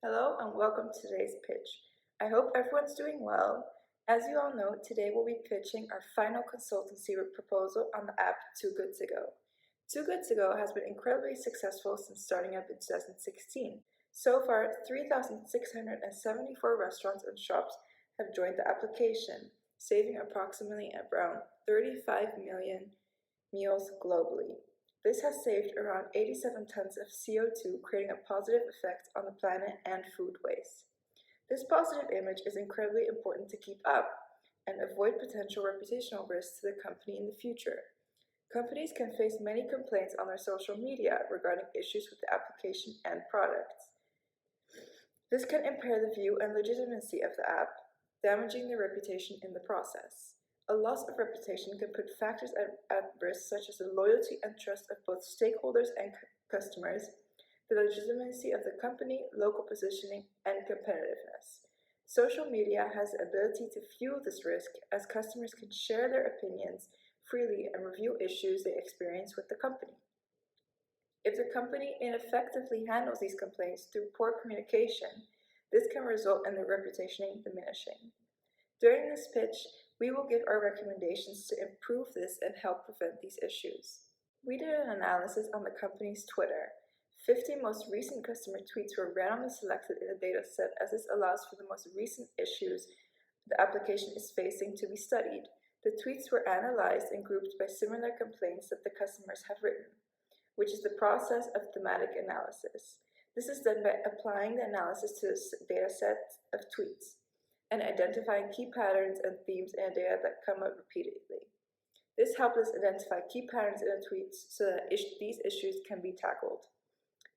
Hello and welcome to today's pitch. I hope everyone's doing well. As you all know, today we'll be pitching our final consultancy proposal on the app Too Good To Go. Too Good To Go has been incredibly successful since starting up in 2016. So far, 3,674 restaurants and shops have joined the application, saving approximately around 35 million meals globally. This has saved around 87 tons of CO2, creating a positive effect on the planet and food waste. This positive image is incredibly important to keep up and avoid potential reputational risks to the company in the future. Companies can face many complaints on their social media regarding issues with the application and products. This can impair the view and legitimacy of the app, damaging their reputation in the process. A loss of reputation can put factors at risk such as the loyalty and trust of both stakeholders and customers, the legitimacy of the company, local positioning, and competitiveness. Social media has the ability to fuel this risk as customers can share their opinions freely and review issues they experience with the company. If the company ineffectively handles these complaints through poor communication, this can result in the reputation diminishing. During this pitch, we will give our recommendations to improve this and help prevent these issues. We did an analysis on the company's Twitter. 50 most recent customer tweets were randomly selected in a data set as this allows for the most recent issues the application is facing to be studied. The tweets were analyzed and grouped by similar complaints that the customers have written, which is the process of thematic analysis. This is done by applying the analysis to a data set of tweets and identifying key patterns and themes in a data that come up repeatedly. This helps us identify key patterns in the tweets so that these issues can be tackled.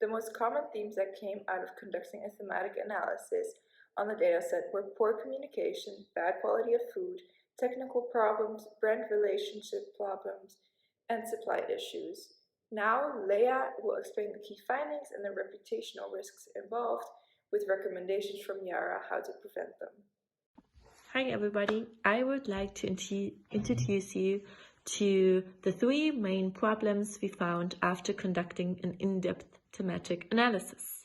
The most common themes that came out of conducting a thematic analysis on the dataset were poor communication, bad quality of food, technical problems, brand relationship problems, and supply issues. Now, Leah will explain the key findings and the reputational risks involved, with recommendations from Yara how to prevent them. Hi everybody, I would like to introduce you to the three main problems we found after conducting an in-depth thematic analysis.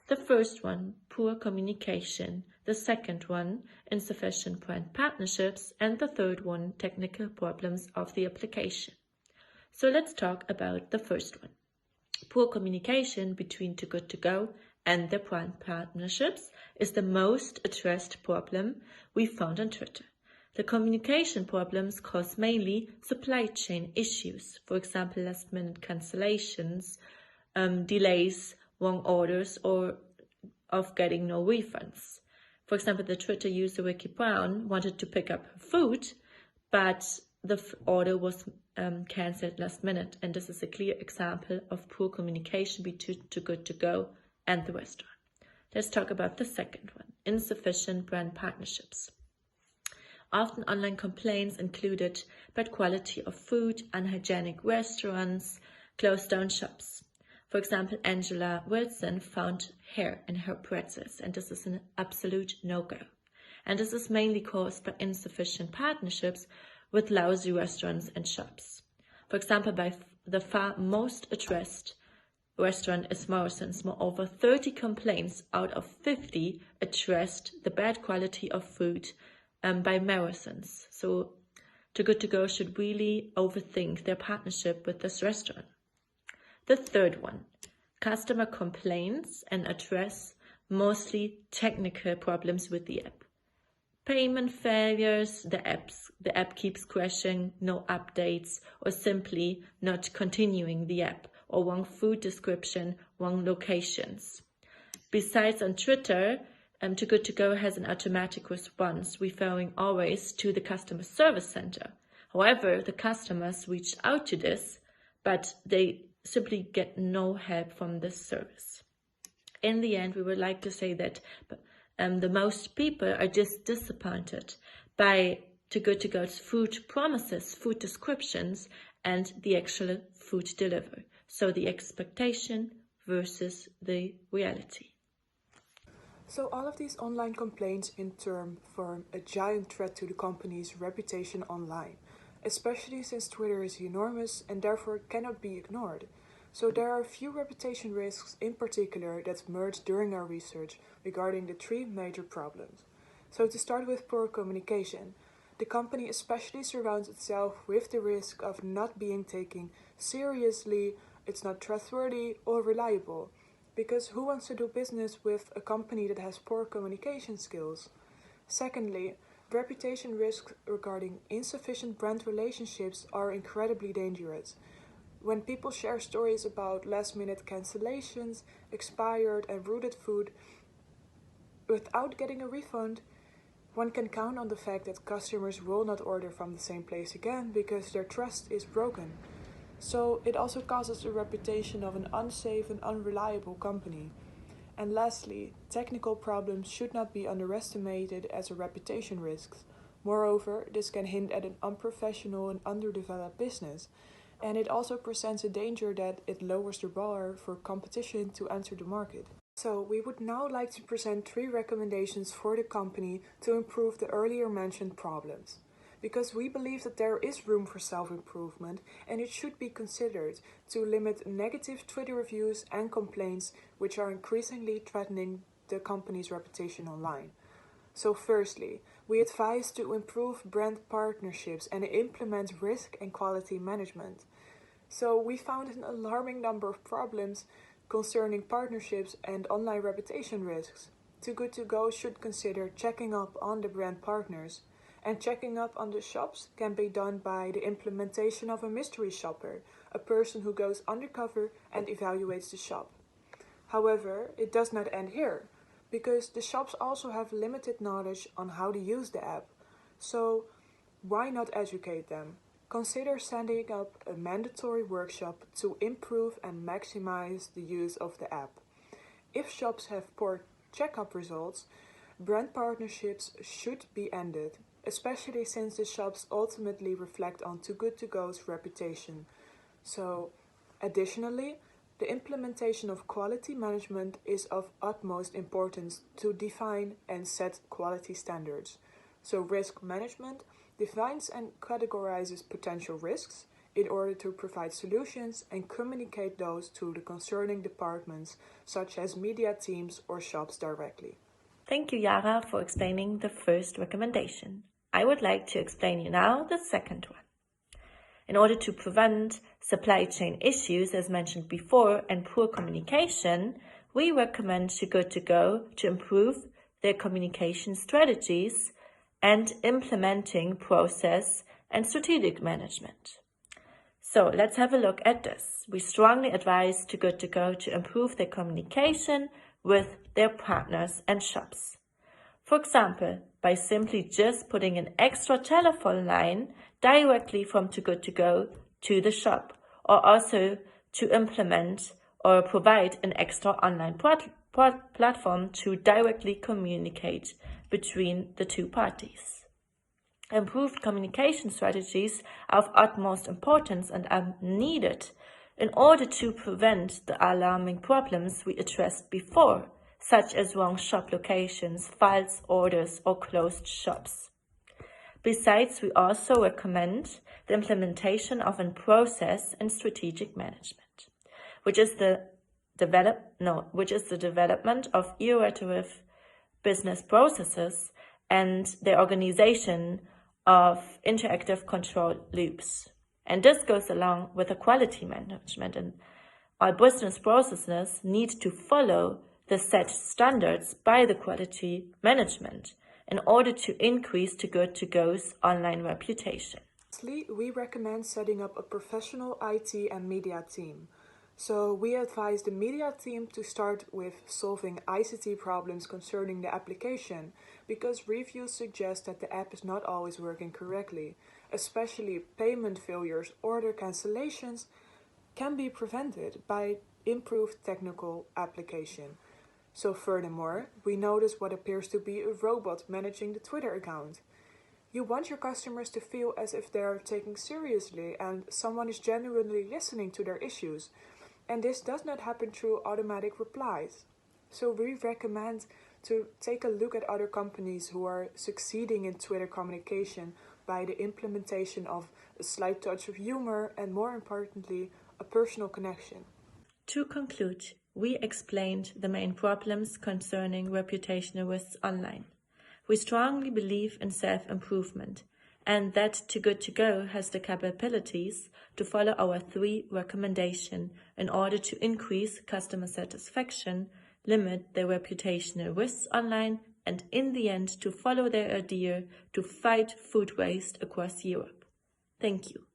The first one, poor communication. The second one, insufficient brand partnerships. And the third one, technical problems of the application. So let's talk about the first one. Poor communication between Too Good To Go and their brand partnerships is the most addressed problem we found on Twitter. The communication problems cause mainly supply chain issues, for example, last-minute cancellations, delays, wrong orders, or of getting no refunds. For example, the Twitter user Ricky Brown wanted to pick up her food, but the order was cancelled last minute, and this is a clear example of poor communication between Too Good To Go and the restaurant. Let's talk about the second one, insufficient brand partnerships. Often online complaints included bad quality of food, unhygienic restaurants, closed down shops. For example, Angela Wilson found hair in her pretzels, and this is an absolute no-go. And this is mainly caused by insufficient partnerships with lousy restaurants and shops. For example, by the far most addressed restaurant is Morrison's. Moreover, 30 complaints out of 50 addressed the bad quality of food by Morrison's. So Too Good To Go should really overthink their partnership with this restaurant. The third one, customer complaints and address mostly technical problems with the app. Payment failures, the app keeps crashing, no updates, or simply not continuing the app, or wrong food description, wrong locations. Besides on Twitter, Too Good To Go has an automatic response referring always to the customer service center. However, the customers reach out to this, but they simply get no help from this service. In the end, we would like to say that the most people are just disappointed by Too Good To Go's food promises, food descriptions, and the actual food delivery. So the expectation versus the reality. So all of these online complaints in turn form a giant threat to the company's reputation online, especially since Twitter is enormous and therefore cannot be ignored. So there are a few reputation risks in particular that emerged during our research regarding the three major problems. So to start with poor communication, the company especially surrounds itself with the risk of not being taken seriously, it's not trustworthy or reliable. Because who wants to do business with a company that has poor communication skills? Secondly, reputation risks regarding insufficient brand relationships are incredibly dangerous. When people share stories about last minute cancellations, expired and rooted food without getting a refund, one can count on the fact that customers will not order from the same place again because their trust is broken. So it also causes a reputation of an unsafe and unreliable company. And lastly, technical problems should not be underestimated as a reputation risk. Moreover, this can hint at an unprofessional and underdeveloped business, and it also presents a danger that it lowers the bar for competition to enter the market. So, we would now like to present 3 recommendations for the company to improve the earlier mentioned problems. Because we believe that there is room for self-improvement and it should be considered to limit negative Twitter reviews and complaints which are increasingly threatening the company's reputation online. So firstly, we advise to improve brand partnerships and implement risk and quality management. So we found an alarming number of problems concerning partnerships and online reputation risks. Too Good To Go should consider checking up on the brand partners, and checking up on the shops can be done by the implementation of a mystery shopper, a person who goes undercover and evaluates the shop. However, it does not end here, because the shops also have limited knowledge on how to use the app. So why not educate them? Consider setting up a mandatory workshop to improve and maximize the use of the app. If shops have poor checkup results, brand partnerships should be ended, especially since the shops ultimately reflect on Too Good To Go's reputation. So, additionally, the implementation of quality management is of utmost importance to define and set quality standards. So, risk management defines and categorizes potential risks in order to provide solutions and communicate those to the concerning departments, such as media teams or shops directly. Thank you, Yara, for explaining the first recommendation. I would like to explain you now the second one. In order to prevent supply chain issues, as mentioned before, and poor communication, we recommend Too Good To Go to improve their communication strategies and implementing process and strategic management. So let's have a look at this. We strongly advise Too Good To Go to improve their communication with their partners and shops. For example, by simply just putting an extra telephone line directly from Too Good To Go to the shop, or also to implement or provide an extra online platform to directly communicate between the two parties. Improved communication strategies are of utmost importance and are needed in order to prevent the alarming problems we addressed before, such as wrong shop locations, false orders, or closed shops. Besides, we also recommend the implementation of a process and strategic management, which is the development of iterative business processes and the organization of interactive control loops. And this goes along with the quality management, and our business processes need to follow the set standards by the quality management in order to increase Too Good To Go's online reputation. Lastly, we recommend setting up a professional IT and media team. So we advise the media team to start with solving ICT problems concerning the application, because reviews suggest that the app is not always working correctly, especially payment failures, order cancellations can be prevented by improved technical application. So furthermore, we notice what appears to be a robot managing the Twitter account. You want your customers to feel as if they are taken seriously and someone is genuinely listening to their issues. And this does not happen through automatic replies. So we recommend to take a look at other companies who are succeeding in Twitter communication by the implementation of a slight touch of humor and, more importantly, a personal connection. To conclude, we explained the main problems concerning reputational risks online. We strongly believe in self-improvement and that Too Good To Go has the capabilities to follow our 3 recommendations in order to increase customer satisfaction, limit their reputational risks online, and in the end to follow their idea to fight food waste across Europe. Thank you.